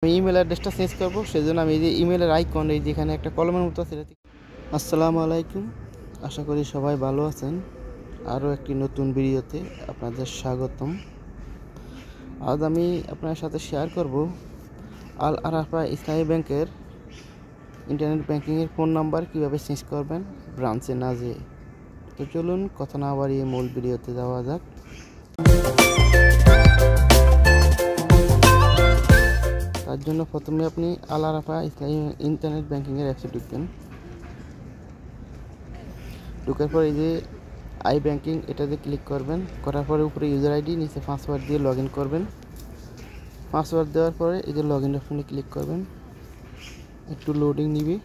আমি ইমেল অ্যাড্রেসটা চেঞ্জ করব, সেজন্য আমি এই যে ইমেলের আইকন এই যেখানে একটা কলমের মতো আছে। আসসালামু আলাইকুম, আশা করি সবাই ভালো আছেন। আরও একটি নতুন ভিডিওতে আপনাদের স্বাগতম। আজ আমি আপনার সাথে শেয়ার করব আল আরাফা ইসলামী ব্যাংকের ইন্টারনেট ব্যাংকিংয়ের ফোন নাম্বার কীভাবে চেঞ্জ করবেন ব্রাঞ্চে না যেয়ে। তো চলুন কথা না বাড়িয়ে মূল ভিডিওতে যাওয়া যাক। তার জন্য প্রথমে আপনি আল আরাফা ইসলামী ইন্টারনেট ব্যাংকিংয়ের অ্যাপসে ঢুকবেন। ঢোকার পর এই যে আই ব্যাংকিং এটাতে ক্লিক করবেন। করার পরে উপরে ইউজার আইডি, নিচে পাসওয়ার্ড দিয়ে লগ ইন করবেন। পাসওয়ার্ড দেওয়ার পরে এই যে লগ ইন অপশনে ক্লিক করবেন। একটু লোডিং নিবে।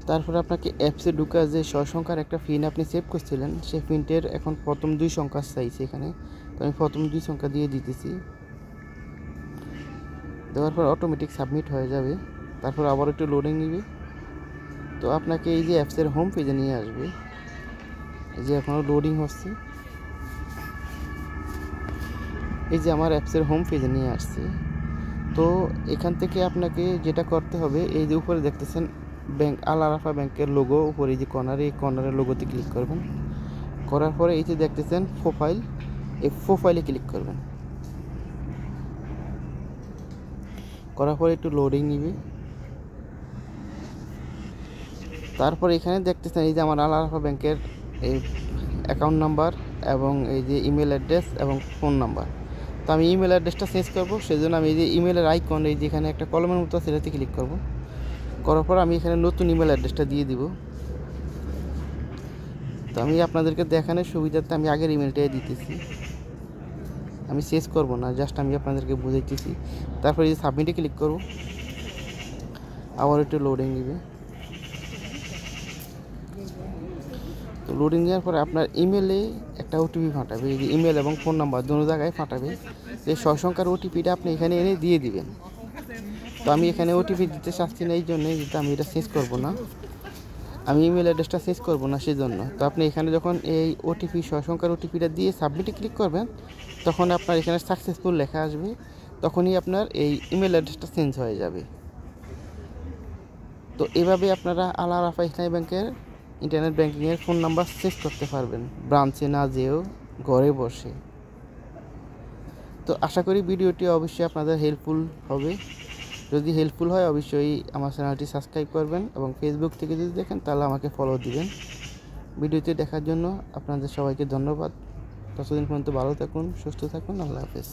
তারপরে আপনাকে অ্যাপসে ঢুকা যে সংখ্যার একটা পিন আপনি সেভ করছিলেন, সেই পিনটের এখন প্রথম 2 সংখ্যা চাইছে এখানে। তো আমি প্রথম 2 সংখ্যা দিয়ে দিতেছি। দেওয়ার পর অটোমেটিক সাবমিট হয়ে যাবে। তারপর আবার একটু লোডিং নিবে। তো আপনাকে এই যে অ্যাপসের হোম পেজে নিয়ে আসবে। এই যে এখনও লোডিং হচ্ছে। এই যে আমার অ্যাপসের হোম পেজে নিয়ে আসছে। তো এখান থেকে আপনাকে যেটা করতে হবে, এই যে উপরে দেখতেছেন ব্যাংক আল আরাফা ব্যাংকের লোগো, উপরে এই যে কর্নারে, এই কর্নারের লোগোতে ক্লিক করবেন। করার পরে এই যে দেখতেছেন প্রোফাইল, এই প্রোফাইলে ক্লিক করবেন। করার পরে একটু লোডিং নিবে। তারপর এখানে দেখতেছেন এই যে আমার আল আরাফা ব্যাংকের এই অ্যাকাউন্ট নাম্বার এবং এই যে ইমেল অ্যাড্রেস এবং ফোন নাম্বার। তো আমি ইমেল অ্যাড্রেসটা চেঞ্জ করব, সেজন্য আমি এই যে ইমেলের আইকন এই যেখানে একটা কলমের মতো আছে সেটাতে ক্লিক করব। করার পর আমি এখানে নতুন ইমেল অ্যাড্রেসটা দিয়ে দিব। তো আমি আপনাদেরকে দেখানোর সুবিধার্থে আমি আগের ইমেলটাই দিতেছি, আমি চেঞ্জ করব না, জাস্ট আমি আপনাদেরকে বুঝাইতেছি। তারপর এই যে সাবমিটে ক্লিক করব। আবার একটু লোডিং নেবে। তো লোডিং দেওয়ার পরে আপনার ইমেলে একটা ওটিপি ফাটাবে, এই যে ইমেল এবং ফোন নাম্বার দুটো জায়গায় ফাটাবে। এই সংখ্যার ওটিপিটা আপনি এখানে এনে দিয়ে দিবেন। তো আমি এখানে ওটিপি দিতে চাচ্ছি না, এই জন্যই যেটা আমি এটা চেঞ্জ করব না, আমি ইমেল অ্যাড্রেসটা চেঞ্জ করব না সেজন্য। তো আপনি এখানে যখন এই ওটিপি সংখ্যার ওটিপিটা দিয়ে সাবমিটে ক্লিক করবেন, তখন আপনার এখানে সাকসেসফুল লেখা আসবে। তখনই আপনার এই ইমেল অ্যাড্রেসটা চেঞ্জ হয়ে যাবে। তো এভাবে আপনারা আল আরাফা ইসলামী ব্যাংকের ইন্টারনেট ব্যাংকিংয়ের ফোন নাম্বার চেঞ্জ করতে পারবেন ব্রাঞ্চে না যেয়েও, ঘরে বসে। তো আশা করি ভিডিওটি অবশ্যই আপনাদের হেল্পফুল হবে। যদি হেল্পফুল হয় অবশ্যই আমার চ্যানেলটি সাবস্ক্রাইব করবেন এবং ফেসবুক থেকে যদি দেখেন তাহলে আমাকে ফলো দিবেন। ভিডিওটি দেখার জন্য আপনাদের সবাইকে ধন্যবাদ। ততদিন পর্যন্ত ভালো থাকুন, সুস্থ থাকুন। আল্লাহ হাফেজ।